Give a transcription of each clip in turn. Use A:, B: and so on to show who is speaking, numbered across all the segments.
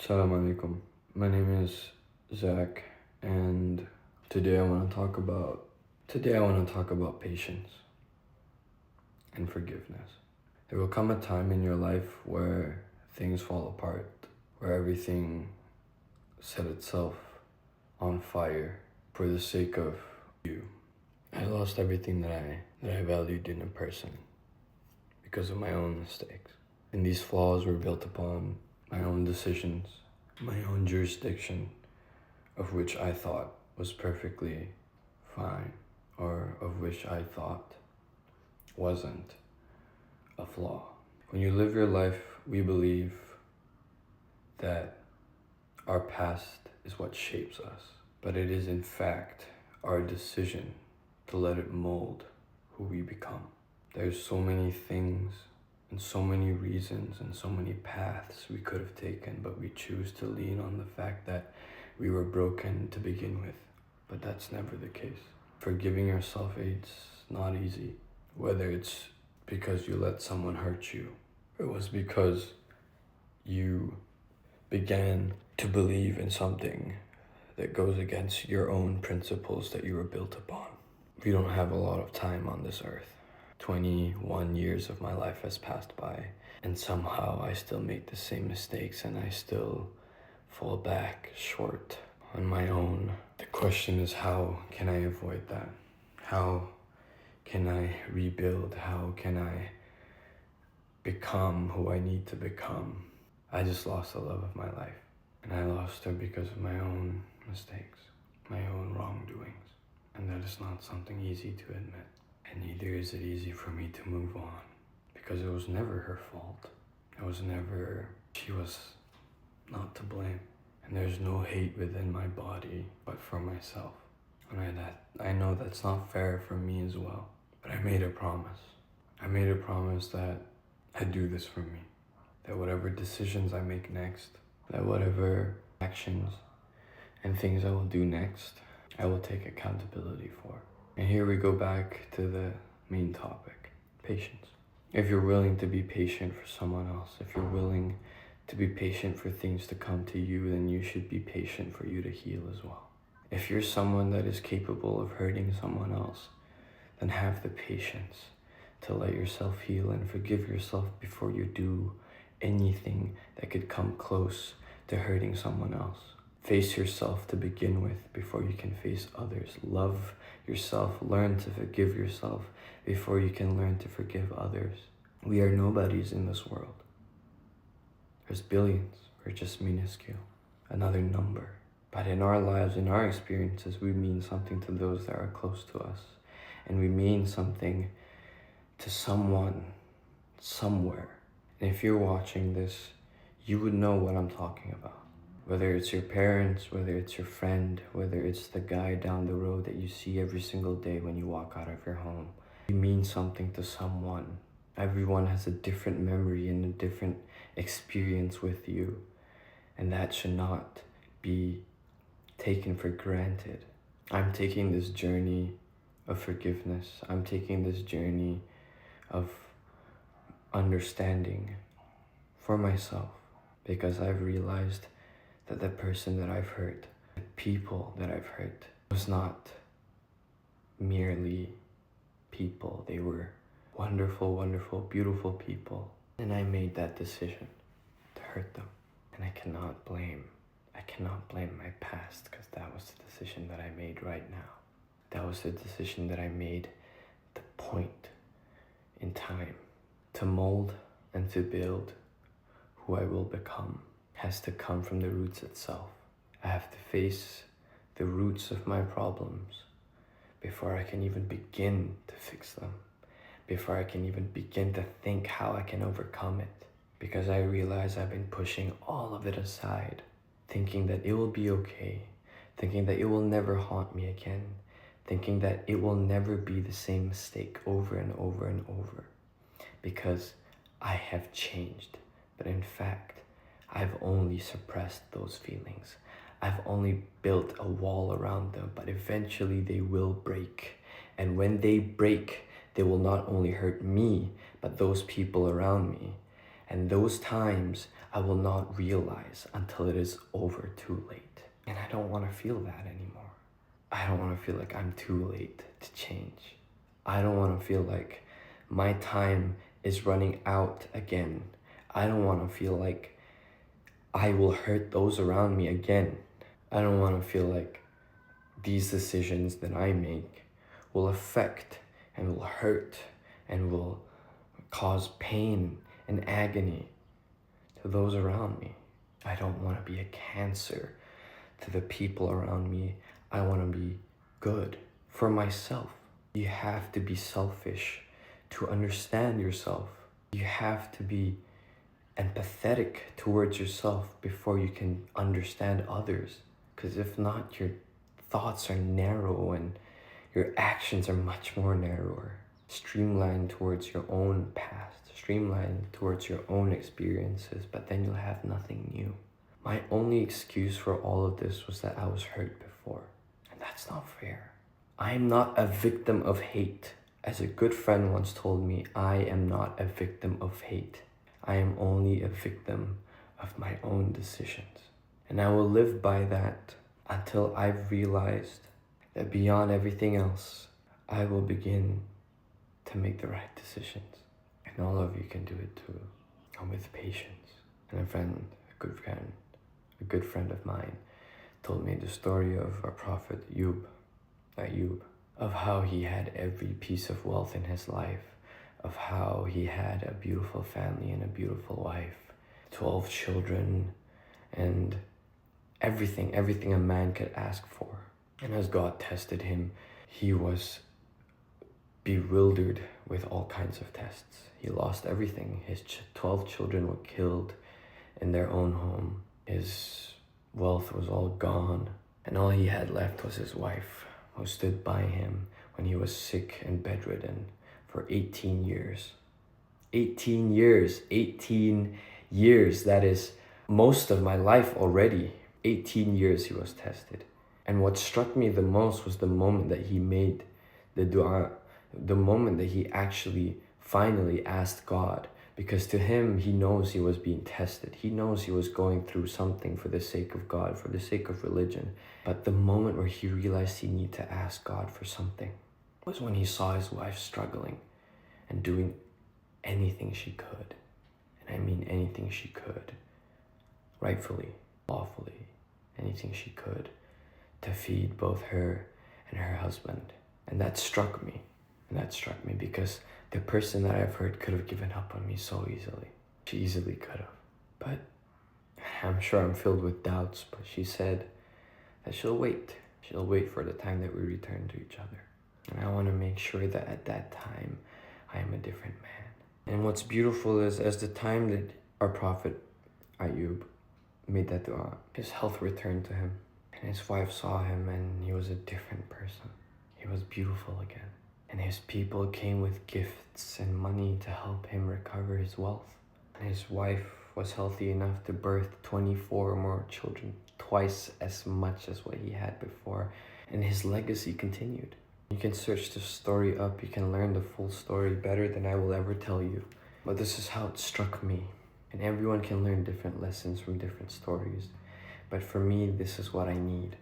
A: Assalamu alaikum. My name is Zach, and today I want to talk about patience and forgiveness. There will come a time in your life where things fall apart, where everything set itself on fire for the sake of you. I lost everything that I valued in a person because of my own mistakes. And these flaws were built upon my own decisions, my own jurisdiction, of which I thought was perfectly fine, or of which I thought wasn't a flaw. When you live your life, we believe that our past is what shapes us, but it is in fact our decision to let it mold who we become. There's so many things and so many reasons and so many paths we could have taken, but we choose to lean on the fact that we were broken to begin with. But that's never the case. Forgiving yourself, it's not easy. Whether it's because you let someone hurt you, it was because you began to believe in something that goes against your own principles that you were built upon. We don't have a lot of time on this earth. 21 years of my life has passed by, and somehow I still make the same mistakes and I still fall back short on my own. The question is, how can I avoid that? How can I rebuild? How can I become who I need to become? I just lost the love of my life, and I lost her because of my own mistakes, my own wrongdoings, and that is not something easy to admit. And neither is it easy for me to move on, because it was never her fault. She was not to blame. And there's no hate within my body, but for myself. And I know that's not fair for me as well. But I made a promise. I made a promise that I'd do this for me. That whatever decisions I make next, that whatever actions and things I will do next, I will take accountability for. And here we go back to the main topic, patience. If you're willing to be patient for someone else, if you're willing to be patient for things to come to you, then you should be patient for you to heal as well. If you're someone that is capable of hurting someone else, then have the patience to let yourself heal and forgive yourself before you do anything that could come close to hurting someone else. Face yourself to begin with before you can face others. Love yourself. Learn to forgive yourself before you can learn to forgive others. We are nobodies in this world. There's billions. We're just minuscule. Another number. But in our lives, in our experiences, we mean something to those that are close to us. And we mean something to someone, somewhere. And if you're watching this, you would know what I'm talking about. Whether it's your parents, whether it's your friend, whether it's the guy down the road that you see every single day when you walk out of your home. You mean something to someone. Everyone has a different memory and a different experience with you. And that should not be taken for granted. I'm taking this journey of forgiveness. I'm taking this journey of understanding for myself, because I've realized that the person that I've hurt, the people that I've hurt, was not merely people. They were wonderful, wonderful, beautiful people. And I made that decision to hurt them. And I cannot blame my past, because that was the decision that I made right now. That was the decision that I made at the point in time. To mold and to build who I will become has to come from the roots itself. I have to face the roots of my problems before I can even begin to fix them, before I can even begin to think how I can overcome it. Because I realize I've been pushing all of it aside, thinking that it will be okay, thinking that it will never haunt me again, thinking that it will never be the same mistake over and over and over, because I have changed. But in fact, I've only suppressed those feelings. I've only built a wall around them, but eventually they will break. And when they break, they will not only hurt me, but those people around me. And those times I will not realize until it is over too late. And I don't want to feel that anymore. I don't want to feel like I'm too late to change. I don't want to feel like my time is running out again. I don't want to feel like I will hurt those around me again. I don't want to feel like these decisions that I make will affect and will hurt and will cause pain and agony to those around me. I don't want to be a cancer to the people around me. I want to be good for myself. You have to be selfish to understand yourself. You have to be empathetic towards yourself before you can understand others. Because if not, your thoughts are narrow and your actions are much more narrower. Streamlined towards your own past, streamlined towards your own experiences, but then you'll have nothing new. My only excuse for all of this was that I was hurt before, and that's not fair. I am not a victim of hate. As a good friend once told me, I am not a victim of hate. I am only a victim of my own decisions. And I will live by that until I've realized that beyond everything else, I will begin to make the right decisions. And all of you can do it too, and with patience. And a good friend of mine told me the story of our prophet Ayub, of how he had every piece of wealth in his life, of how he had a beautiful family and a beautiful wife, 12 children, and everything a man could ask for. And as God tested him, he was bewildered with all kinds of tests. He lost everything. His 12 children were killed in their own home. His wealth was all gone. And all he had left was his wife, who stood by him when he was sick and bedridden for 18 years. 18 years, 18 years. That is most of my life already. 18 years he was tested. And what struck me the most was the moment that he made the dua, the moment that he actually finally asked God. Because to him, he knows he was being tested. He knows he was going through something for the sake of God, for the sake of religion. But the moment where he realized he needed to ask God for something was when he saw his wife struggling and doing anything she could. And I mean anything she could, rightfully, lawfully, anything she could to feed both her and her husband. And that struck me. And that struck me because the person that I've heard could have given up on me so easily. She easily could have. But I'm sure I'm filled with doubts, but she said that she'll wait. She'll wait for the time that we return to each other. And I want to make sure that at that time, I am a different man. And what's beautiful is as the time that our prophet Ayub made that dua, his health returned to him. And his wife saw him and he was a different person. He was beautiful again. And his people came with gifts and money to help him recover his wealth. And his wife was healthy enough to birth 24 more children, twice as much as what he had before. And his legacy continued. You can search the story up, you can learn the full story better than I will ever tell you. But this is how it struck me. And everyone can learn different lessons from different stories. But for me, this is what I need.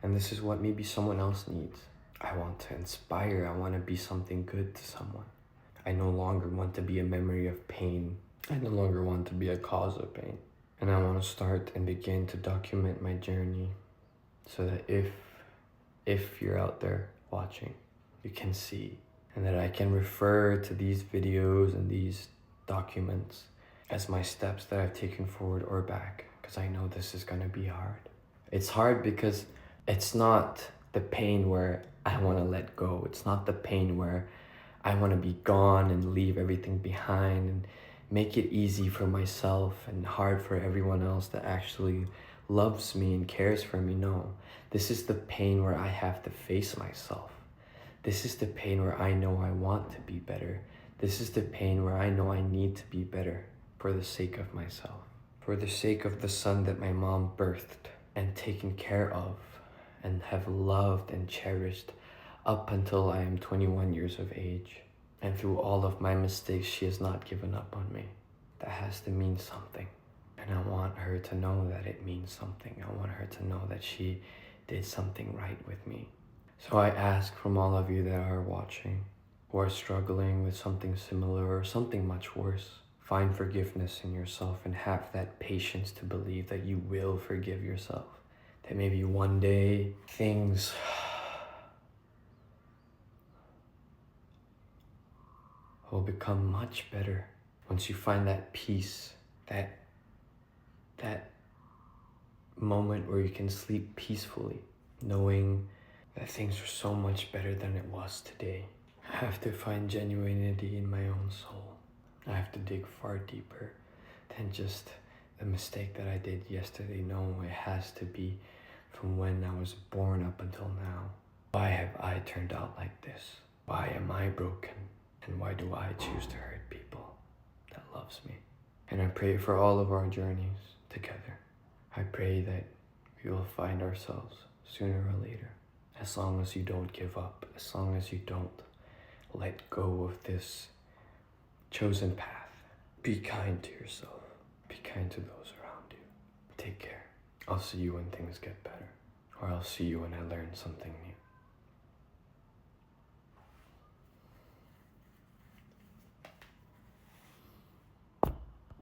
A: And this is what maybe someone else needs. I want to inspire. I want to be something good to someone. I no longer want to be a memory of pain. I no longer want to be a cause of pain. And I want to start and begin to document my journey so that if you're out there watching, you can see. And that I can refer to these videos and these documents as my steps that I've taken forward or back. Because I know this is going to be hard. It's hard because it's not the pain where I want to let go. It's not the pain where I want to be gone and leave everything behind and make it easy for myself and hard for everyone else that actually loves me and cares for me. No, this is the pain where I have to face myself. This is the pain where I know I want to be better. This is the pain where I know I need to be better for the sake of myself, for the sake of the son that my mom birthed and taken care of and have loved and cherished up until I am 21 years of age. And through all of my mistakes, she has not given up on me. that has to mean something. And I want her to know that it means something. I want her to know that she did something right with me. So I ask from all of you that are watching, who are struggling with something similar or something much worse, find forgiveness in yourself and have that patience to believe that you will forgive yourself. That maybe one day things will become much better once you find that peace, that moment where you can sleep peacefully, knowing that things are so much better than it was today. I have to find genuinity in my own soul. I have to dig far deeper than just the mistake that I did yesterday. No, it has to be from when I was born up until now. Why have I turned out like this? Why am I broken? And why do I choose to hurt people that loves me? And I pray for all of our journeys together. I pray that we will find ourselves sooner or later. As long as you don't give up, as long as you don't let go of this chosen path. Be kind to yourself. Be kind to those around you. Take care. I'll see you when things get better. Or I'll see you when I learn something new.